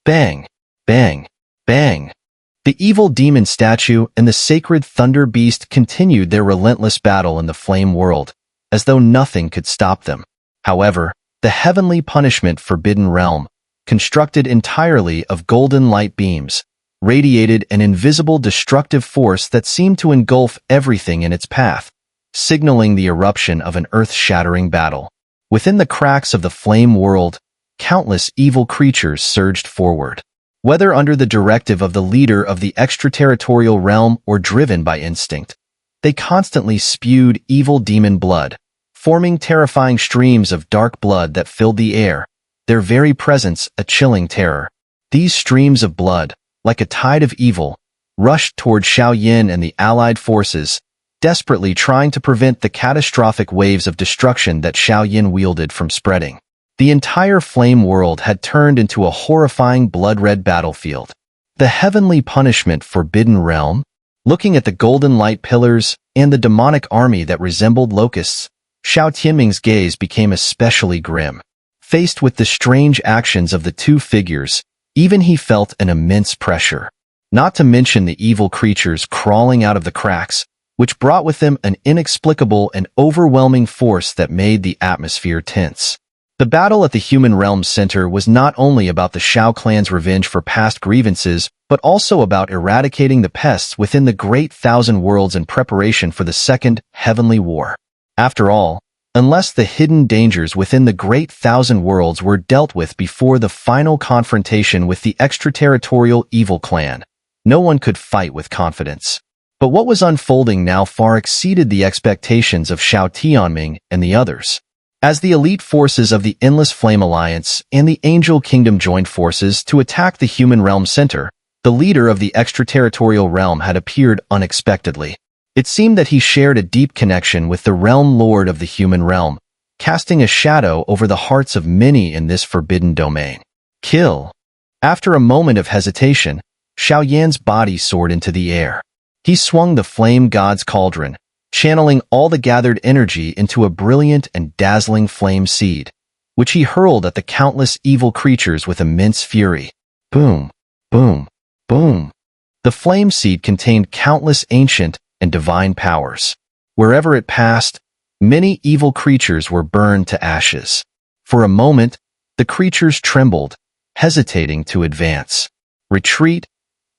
Bang! Bang! Bang! The evil demon statue and the sacred thunder beast continued their relentless battle in the flame world, as though nothing could stop them. However, the heavenly punishment forbidden realm, constructed entirely of golden light beams, radiated an invisible destructive force that seemed to engulf everything in its path, signaling the eruption of an earth-shattering battle. Within the cracks of the flame world, countless evil creatures surged forward. Whether under the directive of the leader of the extraterritorial realm or driven by instinct, they constantly spewed evil demon blood, forming terrifying streams of dark blood that filled the air, their very presence a chilling terror. These streams of blood, like a tide of evil, rushed toward Xiao and the allied forces, desperately trying to prevent the catastrophic waves of destruction that Xiao wielded from spreading. The entire flame world had turned into a horrifying blood-red battlefield. The heavenly punishment forbidden realm, looking at the golden light pillars and the demonic army that resembled locusts, Xiao Tianming's gaze became especially grim. Faced with the strange actions of the two figures, even he felt an immense pressure. Not to mention the evil creatures crawling out of the cracks, which brought with them an inexplicable and overwhelming force that made the atmosphere tense. The battle at the human realm center was not only about the Xiao clan's revenge for past grievances, but also about eradicating the pests within the Great Thousand Worlds in preparation for the Second Heavenly War. After all, unless the hidden dangers within the Great Thousand Worlds were dealt with before the final confrontation with the extraterritorial evil clan, no one could fight with confidence. But what was unfolding now far exceeded the expectations of Xiao Tianming and the others. As the elite forces of the Endless Flame Alliance and the Angel Kingdom joined forces to attack the Human Realm Center, the leader of the extraterritorial realm had appeared unexpectedly. It seemed that he shared a deep connection with the Realm Lord of the Human Realm, casting a shadow over the hearts of many in this forbidden domain. Kill. After a moment of hesitation, Xiao body soared into the air. He swung the Flame God's cauldron, channeling all the gathered energy into a brilliant and dazzling flame seed, which he hurled at the countless evil creatures with immense fury. Boom, boom, boom. The flame seed contained countless ancient and divine powers. Wherever it passed, many evil creatures were burned to ashes. For a moment, the creatures trembled, hesitating to advance, retreat,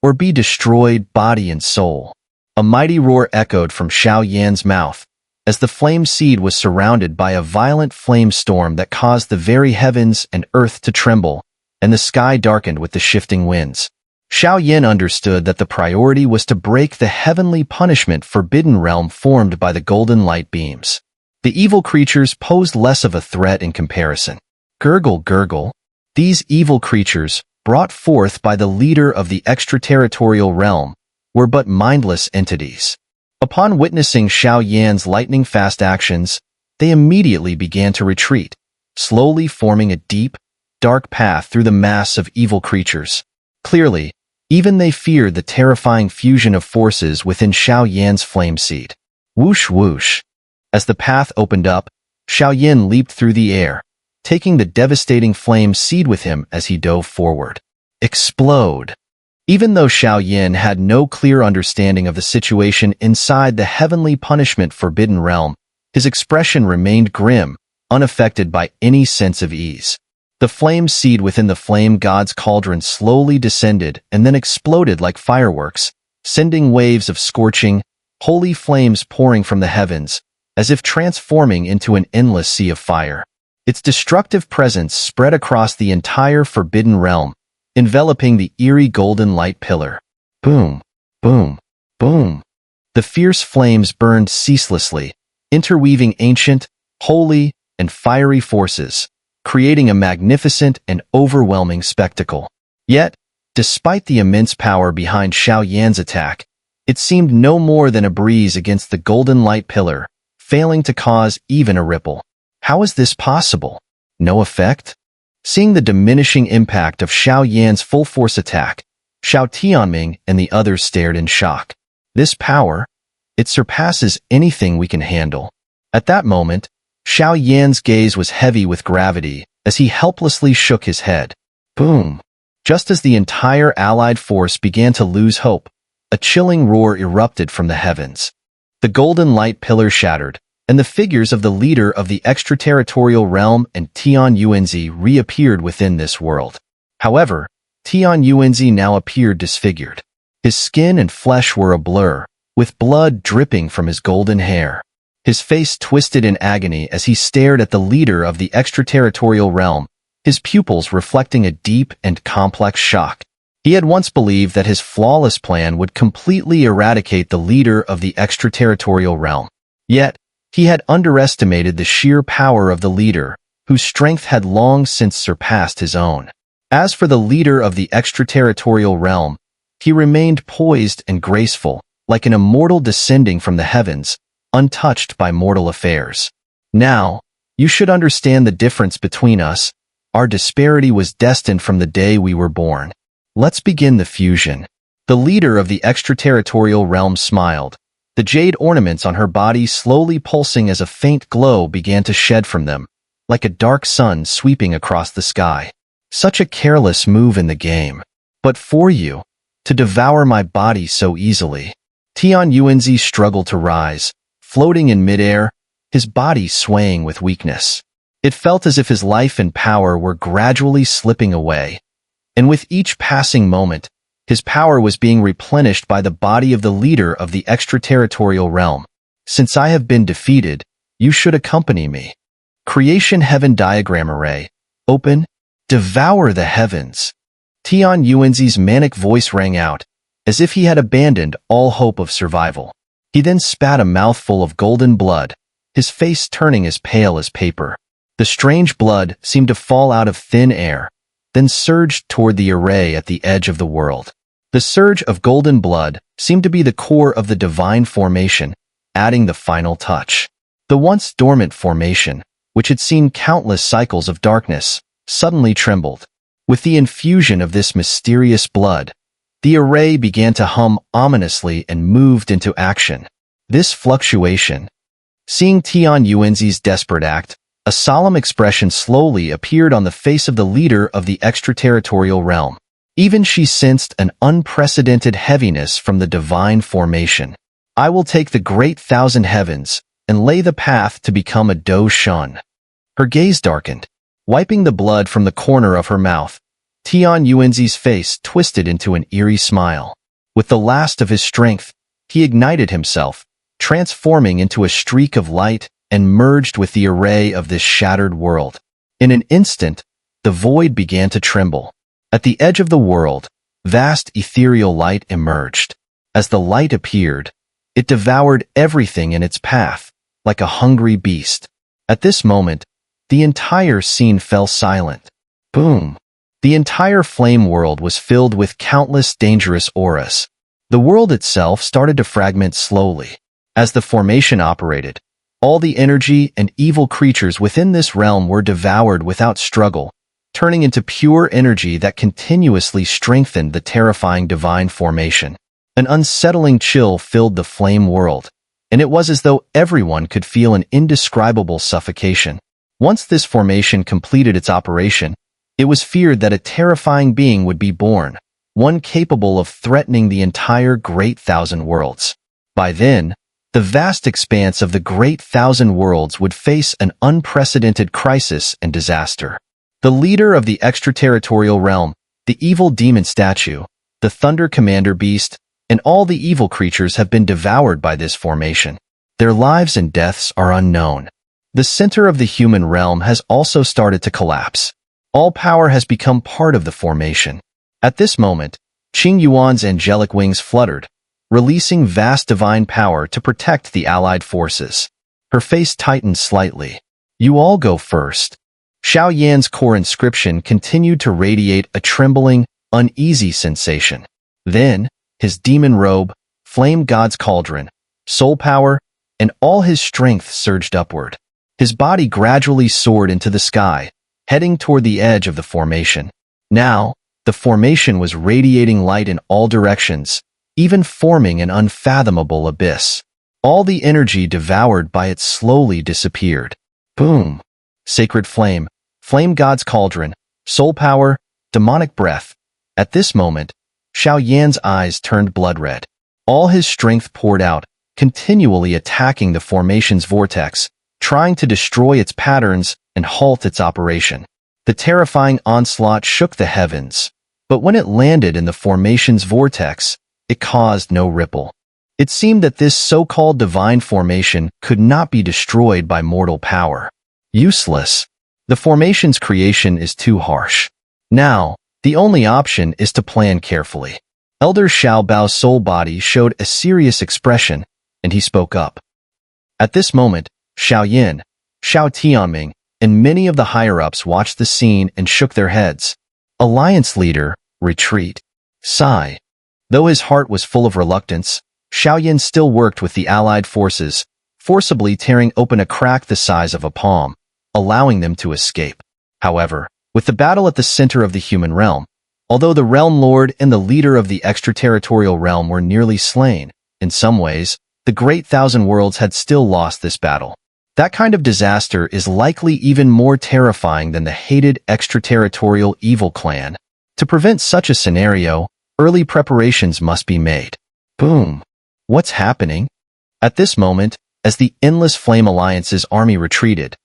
or be destroyed body and soul. A mighty roar echoed from Xiao mouth, as the flame seed was surrounded by a violent flame storm that caused the very heavens and earth to tremble, and the sky darkened with the shifting winds. Xiao understood that the priority was to break the heavenly punishment forbidden realm formed by the golden light beams. The evil creatures posed less of a threat in comparison. Gurgle, gurgle. These evil creatures, brought forth by the leader of the extraterritorial realm, were but mindless entities. Upon witnessing Xiao lightning-fast actions, they immediately began to retreat, slowly forming a deep, dark path through the mass of evil creatures. Clearly, even they feared the terrifying fusion of forces within Xiao flame seed. Whoosh whoosh. As the path opened up, Xiao leaped through the air, taking the devastating flame seed with him as he dove forward. Explode. Even though Xiao had no clear understanding of the situation inside the heavenly punishment forbidden realm, his expression remained grim, unaffected by any sense of ease. The flame seed within the flame god's cauldron slowly descended and then exploded like fireworks, sending waves of scorching, holy flames pouring from the heavens, as if transforming into an endless sea of fire. Its destructive presence spread across the entire forbidden realm, enveloping the eerie golden light pillar. Boom, boom, boom. The fierce flames burned ceaselessly, interweaving ancient, holy, and fiery forces, creating a magnificent and overwhelming spectacle. Yet, despite the immense power behind Xiao attack, it seemed no more than a breeze against the golden light pillar, failing to cause even a ripple. How is this possible? No effect? Seeing the diminishing impact of Xiao full-force attack, Xiao Tianming and the others stared in shock. This power, it surpasses anything we can handle. At that moment, Xiao gaze was heavy with gravity as he helplessly shook his head. Boom. Just as the entire allied force began to lose hope, a chilling roar erupted from the heavens. The golden light pillar shattered, and the figures of the leader of the extraterritorial realm and Tian Yuanzi reappeared within this world. However, Tian Yuanzi now appeared disfigured. His skin and flesh were a blur, with blood dripping from his golden hair. His face twisted in agony as he stared at the leader of the extraterritorial realm, his pupils reflecting a deep and complex shock. He had once believed that his flawless plan would completely eradicate the leader of the extraterritorial realm. Yet, he had underestimated the sheer power of the leader, whose strength had long since surpassed his own. As for the leader of the extraterritorial realm, he remained poised and graceful, like an immortal descending from the heavens, untouched by mortal affairs. Now, you should understand the difference between us. Our disparity was destined from the day we were born. Let's begin the fusion. The leader of the extraterritorial realm smiled, the jade ornaments on her body slowly pulsing as a faint glow began to shed from them, like a dark sun sweeping across the sky. Such a careless move in the game. But for you, to devour my body so easily. Tian Yuanzi struggled to rise, floating in midair, his body swaying with weakness. It felt as if his life and power were gradually slipping away, and with each passing moment, his power was being replenished by the body of the leader of the extraterritorial realm. Since I have been defeated, you should accompany me. Creation Heaven Diagram Array. Open. Devour the heavens. Tian Yuanzi's manic voice rang out, as if he had abandoned all hope of survival. He then spat a mouthful of golden blood, his face turning as pale as paper. The strange blood seemed to fall out of thin air, then surged toward the array at the edge of the world. The surge of golden blood seemed to be the core of the divine formation, adding the final touch. The once dormant formation, which had seen countless cycles of darkness, suddenly trembled. With the infusion of this mysterious blood, the array began to hum ominously and moved into action. This fluctuation. Seeing Tian Yuanzi's desperate act, a solemn expression slowly appeared on the face of the leader of the extraterritorial realm. Even she sensed an unprecedented heaviness from the divine formation. I will take the great thousand heavens and lay the path to become a Do Shun. Her gaze darkened, wiping the blood from the corner of her mouth. Tian Yuanzi's face twisted into an eerie smile. With the last of his strength, he ignited himself, transforming into a streak of light and merged with the array of this shattered world. In an instant, the void began to tremble. At the edge of the world, vast ethereal light emerged. As the light appeared, it devoured everything in its path, like a hungry beast. At this moment, the entire scene fell silent. Boom! The entire flame world was filled with countless dangerous auras. The world itself started to fragment slowly. As the formation operated, all the energy and evil creatures within this realm were devoured without struggle, turning into pure energy that continuously strengthened the terrifying divine formation. An unsettling chill filled the flame world, and it was as though everyone could feel an indescribable suffocation. Once this formation completed its operation, it was feared that a terrifying being would be born, one capable of threatening the entire Great Thousand Worlds. By then, the vast expanse of the Great Thousand Worlds would face an unprecedented crisis and disaster. The leader of the extraterritorial realm, the evil demon statue, the Thunder Commander beast, and all the evil creatures have been devoured by this formation. Their lives and deaths are unknown. The center of the human realm has also started to collapse. All power has become part of the formation. At this moment, Qing Yuan's angelic wings fluttered, releasing vast divine power to protect the allied forces. Her face tightened slightly. You all go first. Xiao Yan's core inscription continued to radiate a trembling, uneasy sensation. Then, his demon robe, flame god's cauldron, soul power, and all his strength surged upward. His body gradually soared into the sky, heading toward the edge of the formation. Now, the formation was radiating light in all directions, even forming an unfathomable abyss. All the energy devoured by it slowly disappeared. Boom! Sacred flame, flame god's cauldron, soul power, demonic breath, At this moment, Xiao Yan's eyes turned blood-red. All his strength poured out, continually attacking the formation's vortex, trying to destroy its patterns and halt its operation. The terrifying onslaught shook the heavens, but when it landed in the formation's vortex, it caused no ripple. It seemed that this so-called divine formation could not be destroyed by mortal power. Useless. The formation's creation is too harsh. Now, the only option is to plan carefully. Elder Xiao Bao's soul body showed a serious expression, and he spoke up. At this moment, Xiao Yin, Xiao Tianming, and many of the higher-ups watched the scene and shook their heads. Alliance leader, retreat. Sigh. Though his heart was full of reluctance, Xiao Yin still worked with the allied forces, forcibly tearing open a crack the size of a palm, allowing them to escape. However, with the battle at the center of the human realm, although the Realm Lord and the leader of the extraterritorial realm were nearly slain, in some ways, the Great Thousand Worlds had still lost this battle. That kind of disaster is likely even more terrifying than the hated extraterritorial evil clan. To prevent such a scenario, early preparations must be made. Boom. What's happening? At this moment, as the Endless Flame Alliance's army retreated,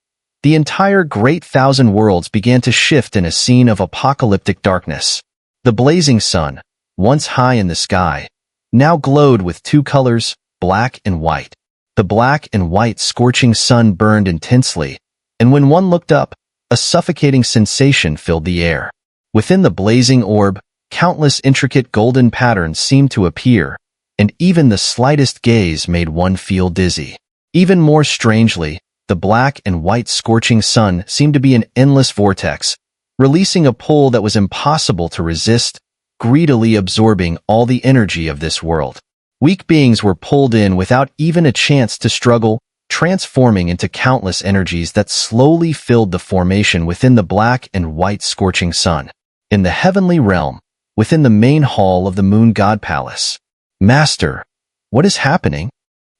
the entire Great Thousand Worlds began to shift in a scene of apocalyptic darkness. The blazing sun, once high in the sky, now glowed with two colors, black and white. The black and white scorching sun burned intensely, and when one looked up, a suffocating sensation filled the air. Within the blazing orb, countless intricate golden patterns seemed to appear, and even the slightest gaze made one feel dizzy. Even more strangely, the black and white scorching sun seemed to be an endless vortex, releasing a pull that was impossible to resist, greedily absorbing all the energy of this world. Weak beings were pulled in without even a chance to struggle, transforming into countless energies that slowly filled the formation within the black and white scorching sun. In the heavenly realm, within the main hall of the Moon God Palace. Master, what is happening?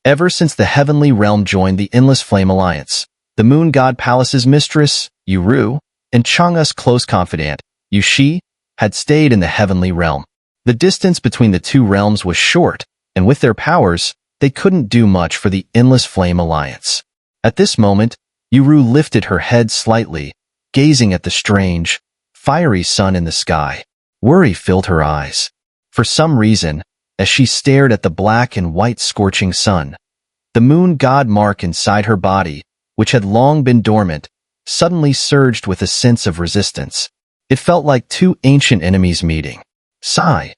Ever since the heavenly realm joined the Endless Flame Alliance, the Moon God Palace's mistress, Yu, and Chang'e's close confidant, Yu Shi, had stayed in the heavenly realm. The distance between the two realms was short, and with their powers, they couldn't do much for the Endless Flame Alliance. At this moment, Yu lifted her head slightly, gazing at the strange, fiery sun in the sky. Worry filled her eyes. For some reason, as she stared at the black and white scorching sun, the moon god mark inside her body, which had long been dormant, suddenly surged with a sense of resistance. It felt like two ancient enemies meeting. Sigh.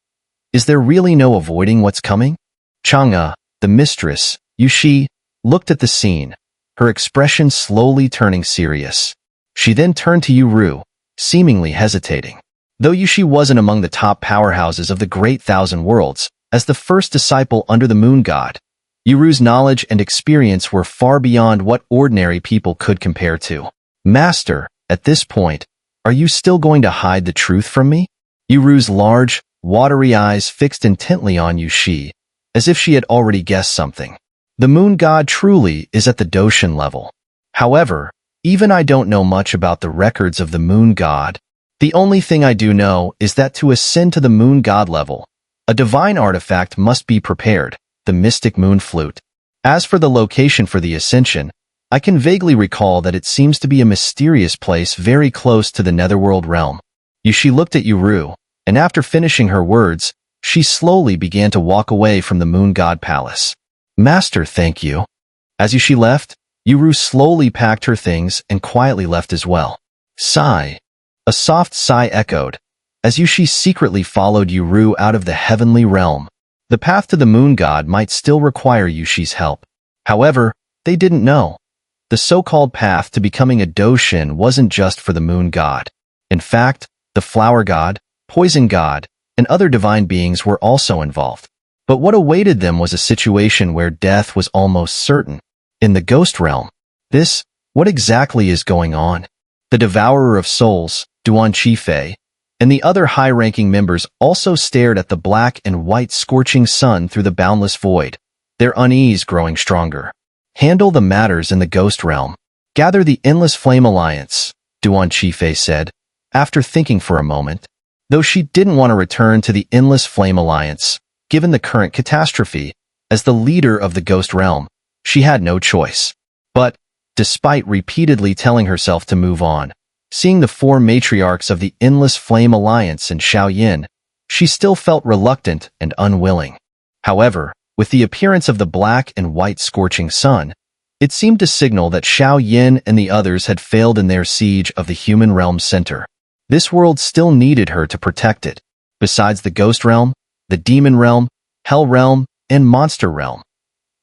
Is there really no avoiding what's coming? Chang'e, the mistress, Yu Shi, looked at the scene, her expression slowly turning serious. She then turned to Yu, seemingly hesitating. Though Yu Shi wasn't among the top powerhouses of the Great Thousand Worlds, as the first disciple under the moon god, Yu's knowledge and experience were far beyond what ordinary people could compare to. Master, at this point, are you still going to hide the truth from me? Yu's large, watery eyes fixed intently on Yu Shi, as if she had already guessed something. The moon god truly is at the Doshan level. However, even I don't know much about the records of the moon god. The only thing I do know is that to ascend to the moon god level, a divine artifact must be prepared, the mystic moon flute. As for the location for the ascension, I can vaguely recall that it seems to be a mysterious place very close to the netherworld realm. Yu Shi looked at Yu, and after finishing her words, she slowly began to walk away from the moon god palace. Master, thank you. As Yu Shi left, Yu slowly packed her things and quietly left as well. Sigh. A soft sigh echoed, as Yu Shi secretly followed Yu out of the heavenly realm. The path to the moon god might still require Yu Shi's help. However, they didn't know. The so-called path to becoming a Doshin wasn't just for the moon god. In fact, the flower god, poison god, and other divine beings were also involved. But what awaited them was a situation where death was almost certain. In the ghost realm, what exactly is going on? The Devourer of Souls, Duan Qifei, and the other high-ranking members also stared at the black and white scorching sun through the boundless void, their unease growing stronger. Handle the matters in the ghost realm. Gather the Endless Flame Alliance, Duan Qifei said, after thinking for a moment. though she didn't want to return to the Endless Flame Alliance. Given the current catastrophe, as the leader of the Ghost Realm, she had no choice. But, despite repeatedly telling herself to move on, seeing the four matriarchs of the Endless Flame Alliance and Xiao, she still felt reluctant and unwilling. However, with the appearance of the black and white scorching sun, it seemed to signal that Xiao and the others had failed in their siege of the human realm center. This world still needed her to protect it. Besides the Ghost Realm, the Demon Realm, Hell Realm, and Monster Realm,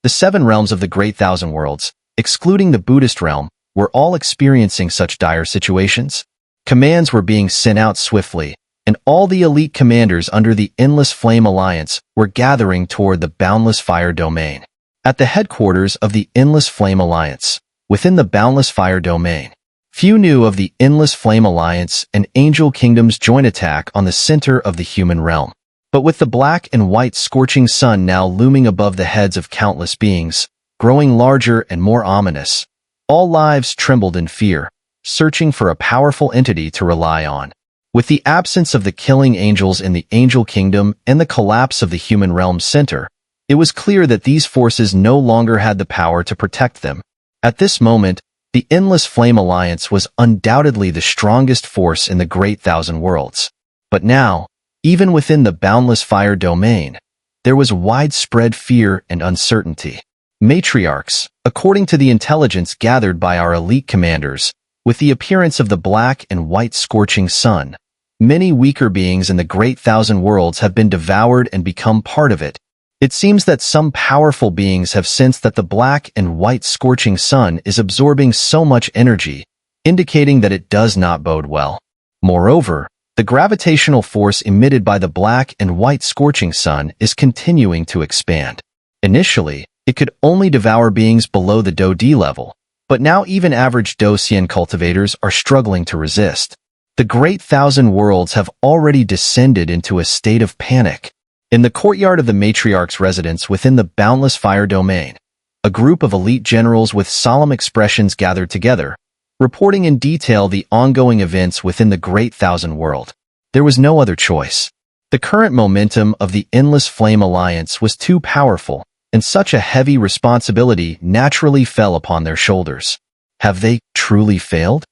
the 7 realms of the Great Thousand Worlds, excluding the Buddhist realm, were all experiencing such dire situations. Commands were being sent out swiftly, and all the elite commanders under the Endless Flame Alliance were gathering toward the Boundless Fire Domain. At the headquarters of the Endless Flame Alliance, within the Boundless Fire Domain, few knew of the Endless Flame Alliance and Angel Kingdom's joint attack on the center of the human realm. But with the black and white scorching sun now looming above the heads of countless beings, growing larger and more ominous, all lives trembled in fear, searching for a powerful entity to rely on. With the absence of the killing angels in the Angel Kingdom and the collapse of the human realm center, it was clear that these forces no longer had the power to protect them. At this moment, the Endless Flame Alliance was undoubtedly the strongest force in the Great Thousand Worlds. But now, even within the Boundless Fire Domain, there was widespread fear and uncertainty. Matriarchs, according to the intelligence gathered by our elite commanders, with the appearance of the black and white scorching sun, many weaker beings in the Great Thousand Worlds have been devoured and become part of it. It seems that some powerful beings have sensed that the black and white scorching sun is absorbing so much energy, indicating that it does not bode well. Moreover, the gravitational force emitted by the black and white scorching sun is continuing to expand. Initially, it could only devour beings below the Do-D level, but now even average Do-Sien cultivators are struggling to resist. The Great Thousand Worlds have already descended into a state of panic. In the courtyard of the Matriarch's residence within the Boundless Fire Domain, a group of elite generals with solemn expressions gathered together, reporting in detail the ongoing events within the Great Thousand World. There was no other choice. The current momentum of the Endless Flame Alliance was too powerful, and such a heavy responsibility naturally fell upon their shoulders. Have they truly failed?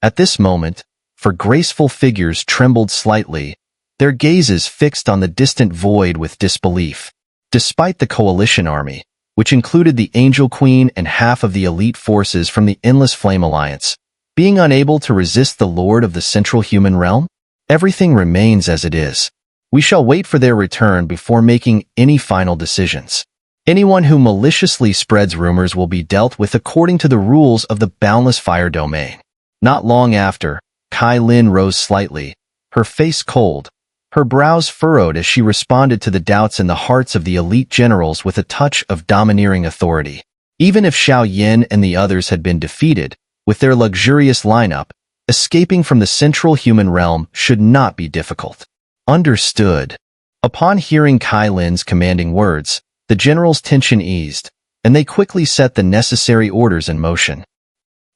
At this moment, for graceful figures trembled slightly, their gazes fixed on the distant void with disbelief. Despite the coalition army, which included the Angel Queen and half of the elite forces from the Endless Flame Alliance, being unable to resist the Lord of the Central Human Realm, everything remains as it is. We shall wait for their return before making any final decisions. Anyone who maliciously spreads rumors will be dealt with according to the rules of the Boundless Fire Domain. Not long after, Kai Lin rose slightly, her face cold, her brows furrowed as she responded to the doubts in the hearts of the elite generals with a touch of domineering authority. Even if Xiao and the others had been defeated, with their luxurious lineup, escaping from the central human realm should not be difficult. Understood. Upon hearing Kai Lin's commanding words, the generals' tension eased, and they quickly set the necessary orders in motion.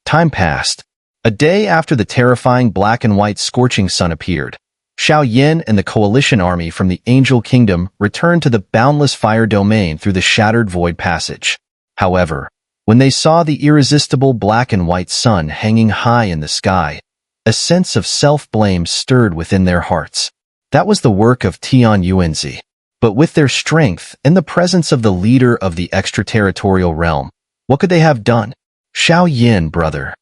Time passed. A day after the terrifying black and white scorching sun appeared, Xiao and the coalition army from the Angel Kingdom returned to the Boundless Fire Domain through the shattered void passage. However, when they saw the irresistible black and white sun hanging high in the sky, a sense of self-blame stirred within their hearts. That was the work of Tian Yuanzi. But with their strength and the presence of the leader of the extraterritorial realm, what could they have done? Xiao, brother.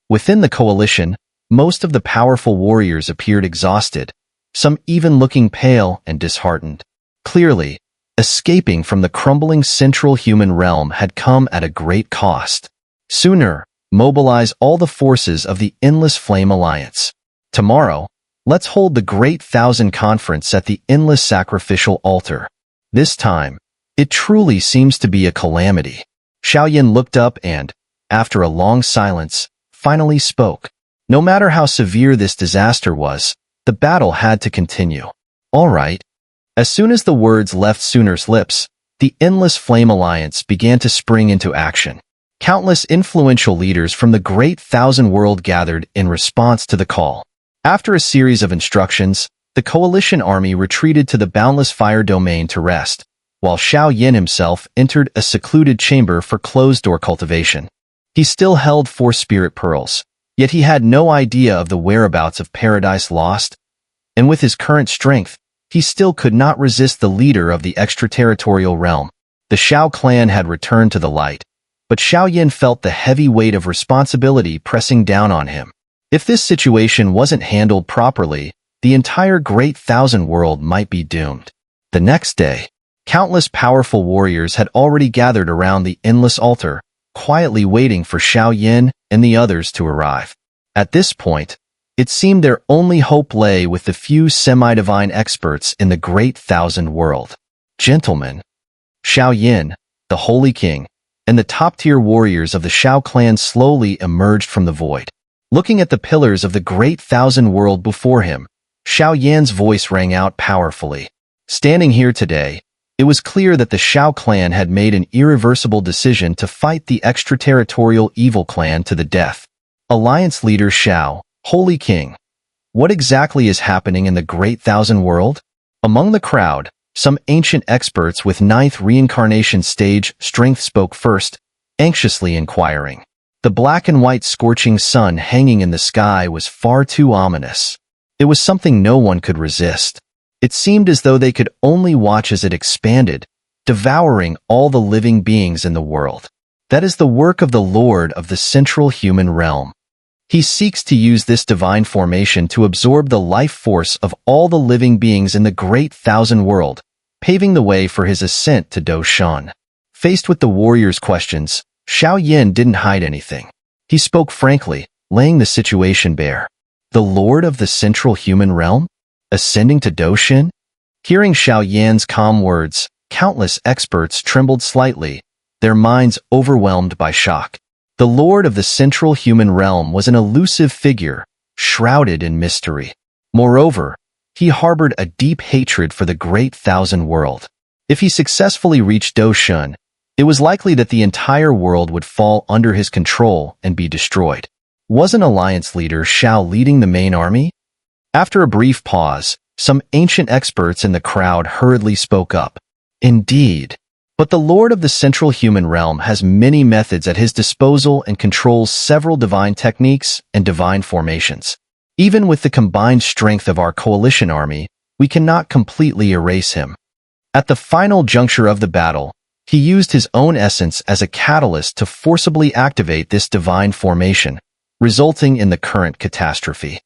Within the coalition, most of the powerful warriors appeared exhausted, some even looking pale and disheartened. Clearly, escaping from the crumbling central human realm had come at a great cost. Xun'er, mobilize all the forces of the Endless Flame Alliance. Tomorrow, let's hold the Great Thousand Conference at the Endless Sacrificial Altar. This time, it truly seems to be a calamity. Xiao looked up and, after a long silence, finally spoke. No matter how severe this disaster was, the battle had to continue. All right. As soon as the words left Xun'er's lips, the Endless Flame Alliance began to spring into action. Countless influential leaders from the Great Thousand World gathered in response to the call. After a series of instructions, The coalition army retreated to the Boundless fire domain to rest, while Xiao Yin himself entered a secluded chamber for closed-door cultivation. He still held 4 spirit pearls, yet he had no idea of the whereabouts of Paradise Lost, and with his current strength, he still could not resist the leader of the extraterritorial realm. The Xiao clan had returned to the light, but Xiao Yin felt the heavy weight of responsibility pressing down on him. If this situation wasn't handled properly, the entire Great Thousand World might be doomed. The next day, countless powerful warriors had already gathered around the endless altar, quietly waiting for Xiao Yin and the others to arrive. At this point, it seemed their only hope lay with the few semi-divine experts in the Great Thousand World. Gentlemen, Xiao Yin, the Holy King, and the top-tier warriors of the Xiao clan slowly emerged from the void. Looking at the pillars of the Great Thousand World before him, Xiao Yan's voice rang out powerfully. Standing here today, it was clear that the Xiao clan had made an irreversible decision to fight the extraterritorial evil clan to the death. Alliance leader Xiao, Holy King, what exactly is happening in the Great Thousand World? Among the crowd, some ancient experts with 9th reincarnation stage strength spoke first, anxiously inquiring. The black and white scorching sun hanging in the sky was far too ominous. It was something no one could resist. It seemed as though they could only watch as it expanded, devouring all the living beings in the world. That is the work of the Lord of the central human realm. He seeks to use this divine formation to absorb the life force of all the living beings in the Great Thousand World, paving the way for his ascent to Doshan. Faced with the warriors' questions, Xiao Yin didn't hide anything. He spoke frankly, laying the situation bare. The Lord of the central human realm? Ascending to Doshan? Hearing Xiao Yan's calm words, countless experts trembled slightly, their minds overwhelmed by shock. The Lord of the central human realm was an elusive figure, shrouded in mystery. Moreover, he harbored a deep hatred for the Great Thousand World. If he successfully reached Doshan, it was likely that the entire world would fall under his control and be destroyed. Wasn't Alliance leader Xiao leading the main army? After a brief pause, some ancient experts in the crowd hurriedly spoke up. Indeed. But the Lord of the central human realm has many methods at his disposal and controls several divine techniques and divine formations. Even with the combined strength of our coalition army, we cannot completely erase him. At the final juncture of the battle, he used his own essence as a catalyst to forcibly activate this divine formation, resulting in the current catastrophe.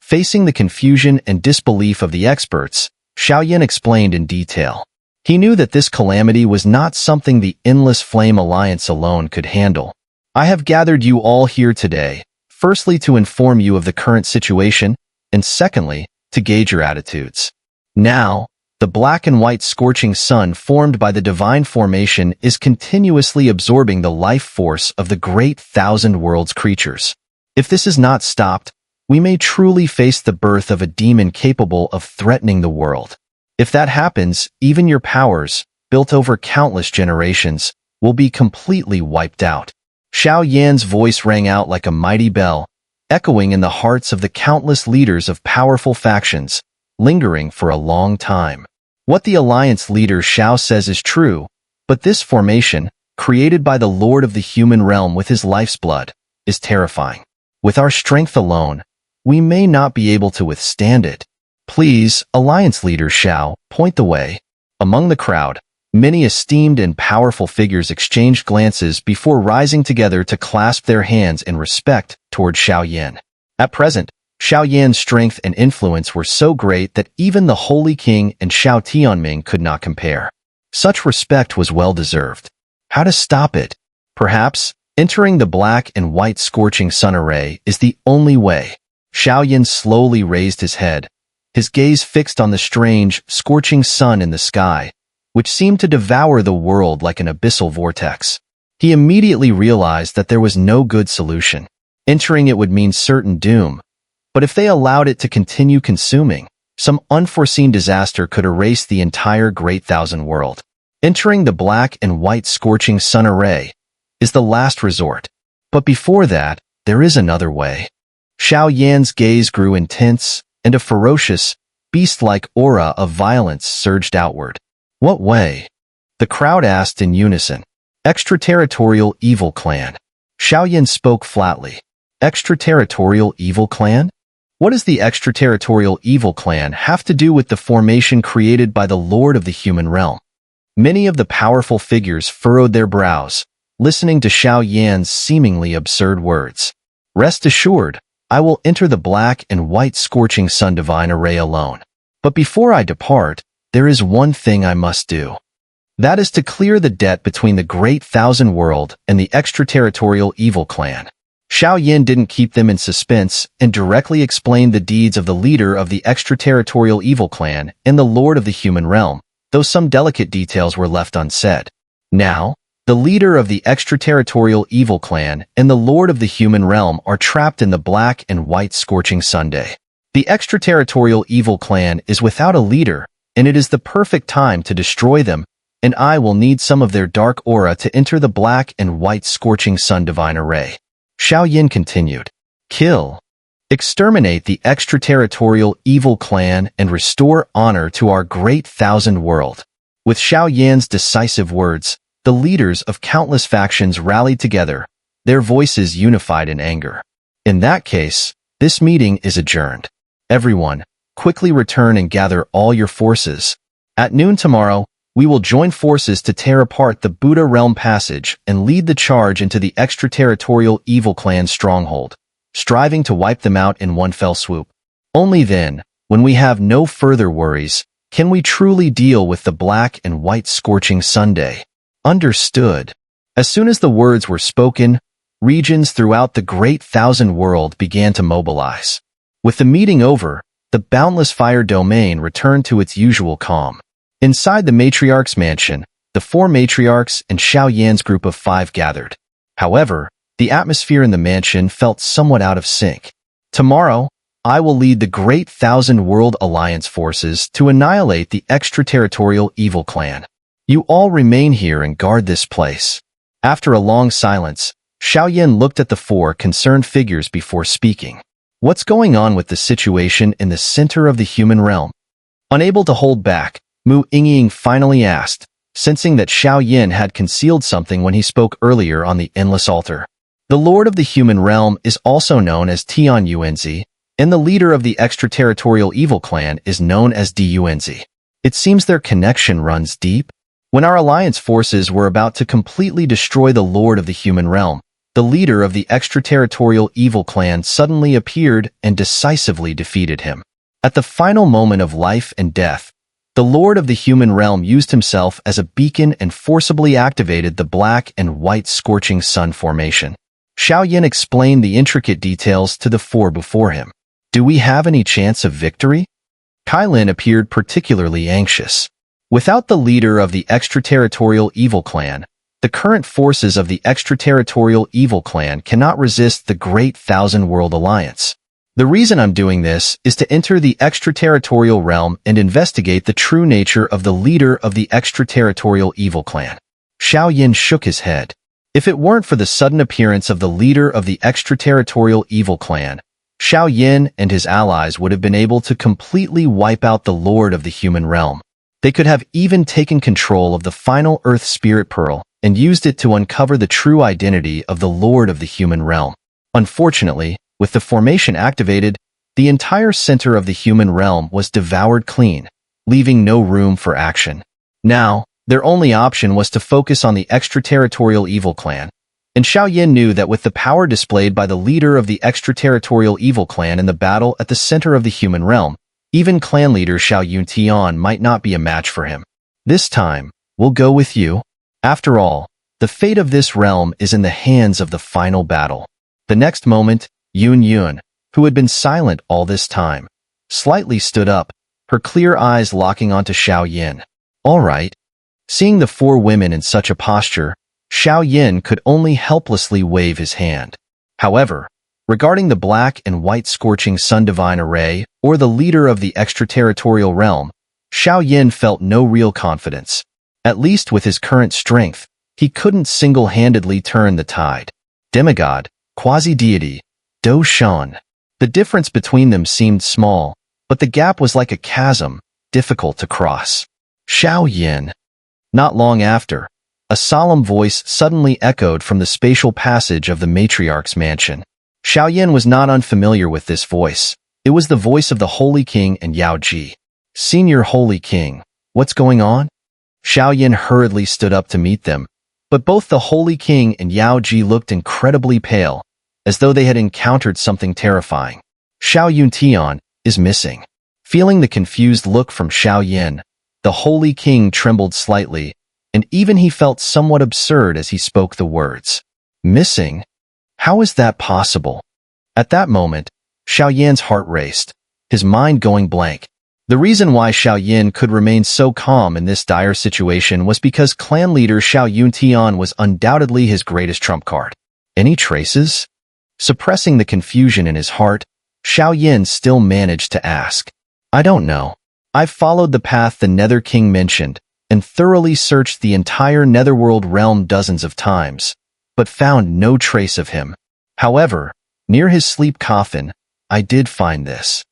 Facing the confusion and disbelief of the experts, Xiao Yin explained in detail. He knew that this calamity was not something the Endless Flame Alliance alone could handle. I have gathered you all here today, firstly to inform you of the current situation, and secondly, to gauge your attitudes. Now, the black and white scorching sun formed by the divine formation is continuously absorbing the life force of the Great Thousand Worlds creatures. If this is not stopped, we may truly face the birth of a demon capable of threatening the world. If that happens, even your powers, built over countless generations, will be completely wiped out. Xiao Yan's voice rang out like a mighty bell, echoing in the hearts of the countless leaders of powerful factions, lingering for a long time. What the Alliance leader Xiao says is true, but this formation, created by the Lord of the human realm with his life's blood, is terrifying. With our strength alone, we may not be able to withstand it. Please, Alliance leader Xiao, point the way. Among the crowd, many esteemed and powerful figures exchanged glances before rising together to clasp their hands in respect toward Xiao Yan. At present, Xiao Yan's strength and influence were so great that even the Holy King and Xiao Tianming could not compare. Such respect was well-deserved. How to stop it? Perhaps, entering the black and white scorching sun array is the only way. Xiao Yan slowly raised his head, his gaze fixed on the strange, scorching sun in the sky, which seemed to devour the world like an abyssal vortex. He immediately realized that there was no good solution. Entering it would mean certain doom, but if they allowed it to continue consuming, some unforeseen disaster could erase the entire Great Thousand World. Entering the black and white scorching sun array is the last resort. But before that, there is another way. Xiao Yan's gaze grew intense, and a ferocious, beast-like aura of violence surged outward. What way? The crowd asked in unison. Extraterritorial Evil Clan. Xiao spoke flatly. Extraterritorial Evil Clan? What does the Extraterritorial Evil Clan have to do with the formation created by the Lord of the Human Realm? Many of the powerful figures furrowed their brows, listening to Xiao seemingly absurd words. Rest assured, I will enter the black and white scorching sun divine array alone. But before I depart, there is one thing I must do. That is to clear the debt between the Great Thousand World and the Extraterritorial Evil Clan. Xiao didn't keep them in suspense and directly explained the deeds of the leader of the Extraterritorial Evil Clan and the Lord of the Human Realm, though some delicate details were left unsaid. Now, the leader of the Extraterritorial Evil Clan and the Lord of the Human Realm are trapped in the black and white scorching Sunday. The Extraterritorial Evil Clan is without a leader, and it is the perfect time to destroy them, and I will need some of their dark aura to enter the black and white scorching sun divine array. Xiao continued. Kill. Exterminate the Extraterritorial Evil Clan and restore honor to our Great Thousand World. With Xiao decisive words, the leaders of countless factions rallied together, their voices unified in anger. In that case, this meeting is adjourned. Everyone, quickly return and gather all your forces. At noon tomorrow, we will join forces to tear apart the Buddha Realm Passage and lead the charge into the Extraterritorial Evil Clan stronghold, striving to wipe them out in one fell swoop. Only then, when we have no further worries, can we truly deal with the black and white scorching Sunday. Understood. As soon as the words were spoken, regions throughout the Great Thousand World began to mobilize. With the meeting over, the Boundless Fire Domain returned to its usual calm. Inside the Matriarch's mansion, the 4 matriarchs and Xiao group of 5 gathered. However, the atmosphere in the mansion felt somewhat out of sync. Tomorrow, I will lead the Great Thousand World Alliance forces to annihilate the Extraterritorial Evil Clan. You all remain here and guard this place. After a long silence, Xiao looked at the 4 concerned figures before speaking. What's going on with the situation in the center of the human realm? Unable to hold back, Mu Yingying finally asked, sensing that Xiao had concealed something when he spoke earlier on the Endless Altar. The Lord of the Human Realm is also known as Tian Yuanzi, and the leader of the Extraterritorial Evil Clan is known as Dunzi. It seems their connection runs deep. When our alliance forces were about to completely destroy the Lord of the Human Realm, the leader of the Extraterritorial Evil Clan suddenly appeared and decisively defeated him. At the final moment of life and death, the Lord of the Human Realm used himself as a beacon and forcibly activated the black and white scorching sun formation. Xiao explained the intricate details to the 4 before him. Do we have any chance of victory? Kailin appeared particularly anxious. Without the leader of the Extraterritorial Evil Clan, the current forces of the Extraterritorial Evil Clan cannot resist the Great Thousand World Alliance. The reason I'm doing this is to enter the Extraterritorial Realm and investigate the true nature of the leader of the Extraterritorial Evil Clan. Xiao shook his head. If it weren't for the sudden appearance of the leader of the Extraterritorial Evil Clan, Xiao and his allies would have been able to completely wipe out the Lord of the Human Realm. They could have even taken control of the final Earth Spirit Pearl and used it to uncover the true identity of the Lord of the Human Realm. Unfortunately, with the formation activated, the entire center of the human realm was devoured clean, leaving no room for action. Now, their only option was to focus on the Extraterritorial Evil Clan, and Xiao knew that with the power displayed by the leader of the Extraterritorial Evil Clan in the battle at the center of the human realm, even clan leader Xiao Yuntian might not be a match for him. This time, we'll go with you. After all, the fate of this realm is in the hands of the final battle. The next moment, Yun, who had been silent all this time, slightly stood up, her clear eyes locking onto Xiao. All right. Seeing the 4 women in such a posture, Xiao could only helplessly wave his hand. However, regarding the black and white scorching sun divine array or the leader of the Extraterritorial realm, Xiao felt no real confidence. At least with his current strength, he couldn't single-handedly turn the tide. Demigod, quasi-deity, Do Shan. The difference between them seemed small, but the gap was like a chasm, difficult to cross. Xiao Yin. Not long after, a solemn voice suddenly echoed from the spatial passage of the matriarch's mansion. Xiao Yin was not unfamiliar with this voice. It was the voice of the Holy King and Yao Ji. Senior Holy King, what's going on? Xiao Yin hurriedly stood up to meet them, but both the Holy King and Yao Ji looked incredibly pale, as though they had encountered something terrifying. Xiao Yuntian is missing. Feeling the confused look from Xiao Yin, the Holy King trembled slightly, and even he felt somewhat absurd as he spoke the words. Missing? How is that possible? At that moment, Xiao Yan's heart raced, his mind going blank. The reason why Xiao Yin could remain so calm in this dire situation was because clan leader Xiao Yuntian was undoubtedly his greatest trump card. Any traces? Suppressing the confusion in his heart, Xiao Yin still managed to ask. I don't know. I've followed the path the Nether King mentioned and thoroughly searched the entire Netherworld realm dozens of times, but found no trace of him. However, near his sleep coffin, I did find this.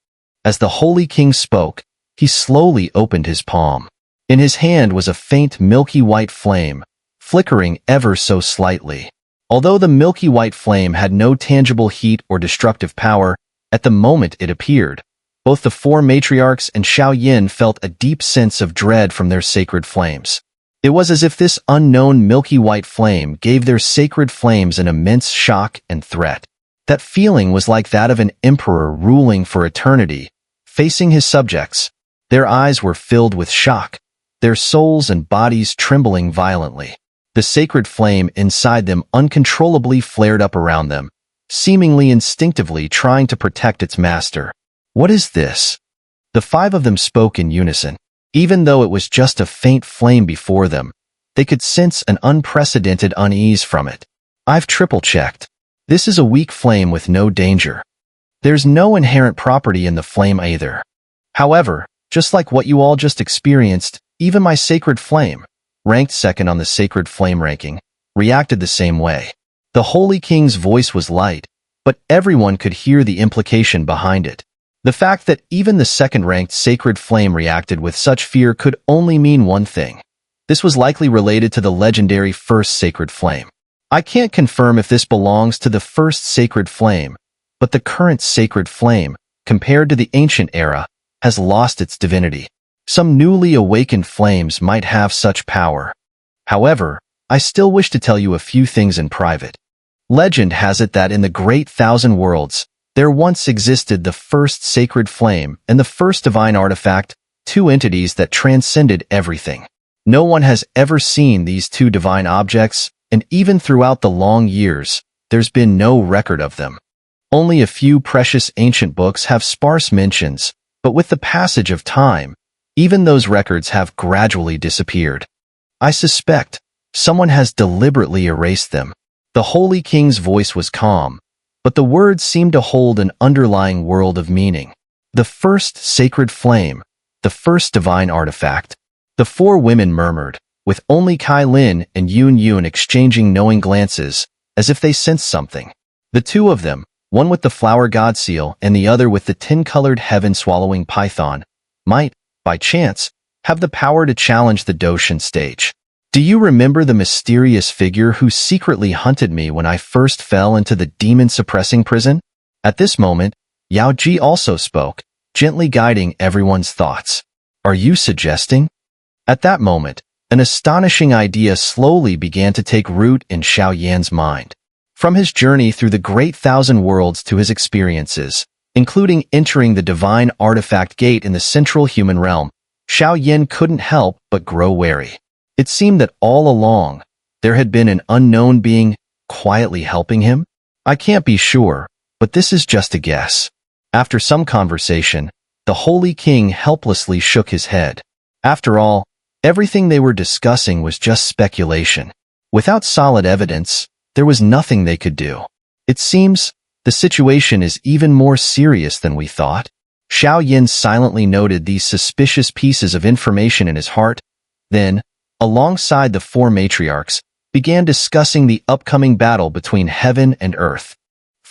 As the Holy King spoke, he slowly opened his palm. In his hand was a faint milky white flame, flickering ever so slightly. Although the milky white flame had no tangible heat or destructive power, at the moment it appeared, both the four matriarchs and Xiao Yin felt a deep sense of dread from their sacred flames. It was as if this unknown milky white flame gave their sacred flames an immense shock and threat. That feeling was like that of an emperor ruling for eternity, facing his subjects. Their eyes were filled with shock, their souls and bodies trembling violently. The sacred flame inside them uncontrollably flared up around them, seemingly instinctively trying to protect its master. What is this? The five of them spoke in unison. Even though it was just a faint flame before them, they could sense an unprecedented unease from it. I've triple-checked. This is a weak flame with no danger. There's no inherent property in the flame either. However, just like what you all just experienced, even my sacred flame, ranked second on the sacred flame ranking, reacted the same way. The Holy King's voice was light, but everyone could hear the implication behind it. The fact that even the second-ranked sacred flame reacted with such fear could only mean one thing. This was likely related to the legendary first sacred flame. I can't confirm if this belongs to the first sacred flame, but the current sacred flame, compared to the ancient era, has lost its divinity. Some newly awakened flames might have such power. However, I still wish to tell you a few things in private. Legend has it that in the Great Thousand Worlds, there once existed the first sacred flame and the first divine artifact, two entities that transcended everything. No one has ever seen these two divine objects, and even throughout the long years, there's been no record of them. Only a few precious ancient books have sparse mentions, but with the passage of time, even those records have gradually disappeared. I suspect someone has deliberately erased them. The Holy King's voice was calm, but the words seemed to hold an underlying world of meaning. The first sacred flame, the first divine artifact. The four women murmured, with only Kai Lin and Yun exchanging knowing glances, as if they sensed something. The two of them, one with the flower god seal and the other with the tin-colored heaven-swallowing python, might, by chance, have the power to challenge the Doshan stage. Do you remember the mysterious figure who secretly hunted me when I first fell into the demon-suppressing prison? At this moment, Yao Ji also spoke, gently guiding everyone's thoughts. Are you suggesting? At that moment, an astonishing idea slowly began to take root in Xiao Yan's mind. From his journey through the Great Thousand Worlds to his experiences, including entering the divine artifact gate in the central human realm, Xiao Yan couldn't help but grow wary. It seemed that all along, there had been an unknown being quietly helping him. I can't be sure, but this is just a guess. After some conversation, the Holy King helplessly shook his head. After all, everything they were discussing was just speculation. Without solid evidence, there was nothing they could do. It seems the situation is even more serious than we thought. Xiao Yan silently noted these suspicious pieces of information in his heart, then, alongside the four matriarchs, began discussing the upcoming battle between heaven and earth.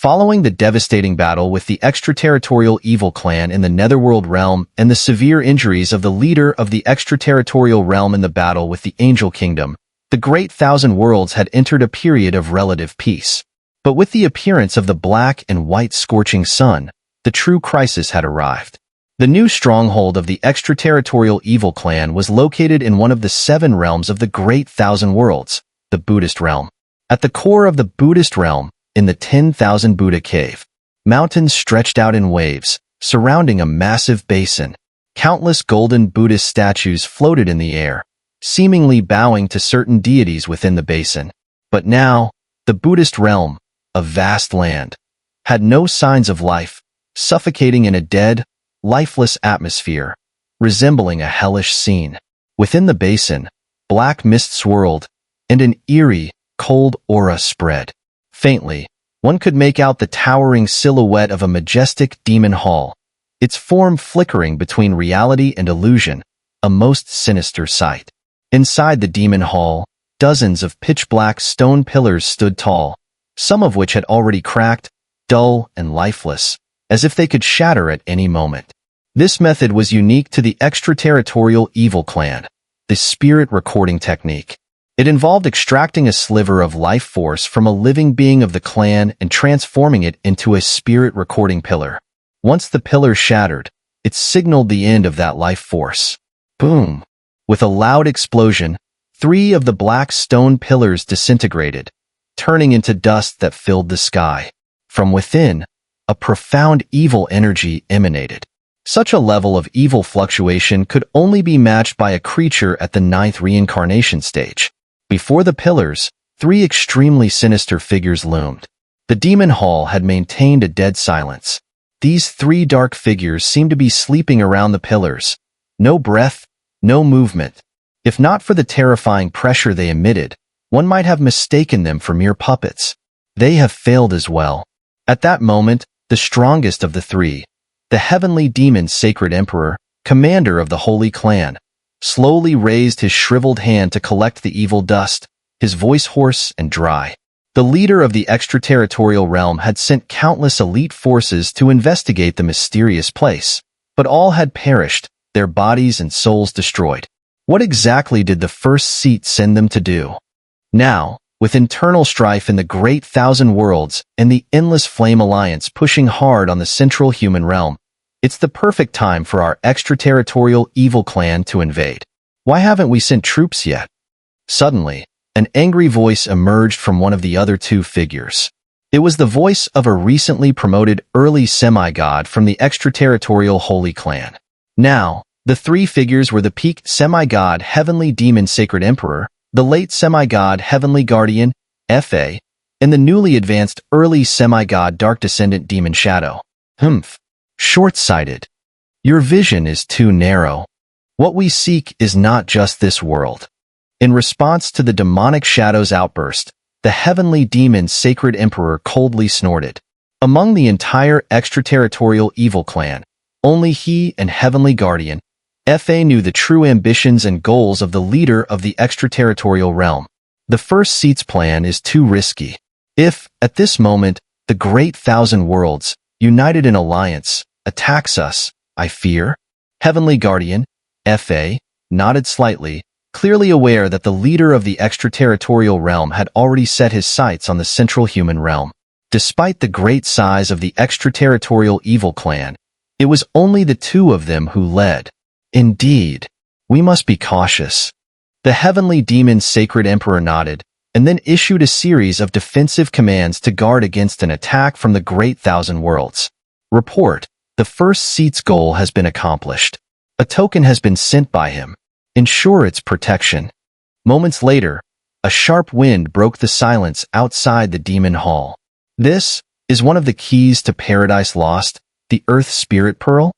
Following the devastating battle with the extraterritorial evil clan in the Netherworld realm and the severe injuries of the leader of the extraterritorial realm in the battle with the Angel Kingdom, the Great Thousand Worlds had entered a period of relative peace. But with the appearance of the black and white scorching sun, the true crisis had arrived. The new stronghold of the extraterritorial evil clan was located in one of the 7 realms of the Great Thousand Worlds, the Buddhist realm. At the core of the Buddhist realm, in the 10,000 Buddha cave, mountains stretched out in waves, surrounding a massive basin. Countless golden Buddhist statues floated in the air, seemingly bowing to certain deities within the basin. But now, the Buddhist realm, a vast land, had no signs of life, suffocating in a dead, lifeless atmosphere, resembling a hellish scene. Within the basin, black mist swirled, and an eerie, cold aura spread. Faintly, one could make out the towering silhouette of a majestic demon hall, its form flickering between reality and illusion, a most sinister sight. Inside the demon hall, dozens of pitch-black stone pillars stood tall, some of which had already cracked, dull and lifeless, as if they could shatter at any moment. This method was unique to the extraterritorial evil clan, the spirit recording technique. It involved extracting a sliver of life force from a living being of the clan and transforming it into a spirit recording pillar. Once the pillar shattered, it signaled the end of that life force. Boom! With a loud explosion, 3 of the black stone pillars disintegrated, turning into dust that filled the sky. From within, a profound evil energy emanated. Such a level of evil fluctuation could only be matched by a creature at the 9th reincarnation stage. Before the pillars, 3 extremely sinister figures loomed. The demon hall had maintained a dead silence. These 3 dark figures seemed to be sleeping around the pillars. No breath, no movement. If not for the terrifying pressure they emitted, one might have mistaken them for mere puppets. They have failed as well. At that moment, the strongest of the 3, the heavenly demon sacred emperor, commander of the holy clan, slowly raised his shriveled hand to collect the evil dust, his voice hoarse and dry. The leader of the extraterritorial realm had sent countless elite forces to investigate the mysterious place, but all had perished, their bodies and souls destroyed. What exactly did the first seat send them to do? Now, with internal strife in the Great Thousand Worlds and the Endless Flame Alliance pushing hard on the central human realm, it's the perfect time for our extraterritorial evil clan to invade. Why haven't we sent troops yet? Suddenly, an angry voice emerged from one of the other 2 figures. It was the voice of a recently promoted early semi-god from the extraterritorial holy clan. Now, the 3 figures were the peaked semi-god heavenly demon sacred emperor, the late semi-god heavenly guardian, Fa, and the newly advanced early semi-god dark descendant demon shadow. Short-sighted. Your vision is too narrow. What we seek is not just this world. In response to the demonic shadow's outburst, the heavenly demon sacred emperor coldly snorted. Among the entire extraterritorial evil clan, only he and heavenly guardian, Fa, knew the true ambitions and goals of the leader of the extraterritorial realm. The first seat's plan is too risky. If, at this moment, the Great Thousand Worlds, united in alliance, attacks us, I fear. Heavenly Guardian, Fa, nodded slightly, clearly aware that the leader of the extraterritorial realm had already set his sights on the central human realm. Despite the great size of the extraterritorial evil clan, it was only the 2 of them who led. Indeed, we must be cautious. The heavenly demon sacred emperor nodded, and then issued a series of defensive commands to guard against an attack from the Great Thousand Worlds. Report, the first seat's goal has been accomplished. A token has been sent by him. Ensure its protection. Moments later, a sharp wind broke the silence outside the demon hall. This is one of the keys to Paradise Lost, the Earth Spirit Pearl?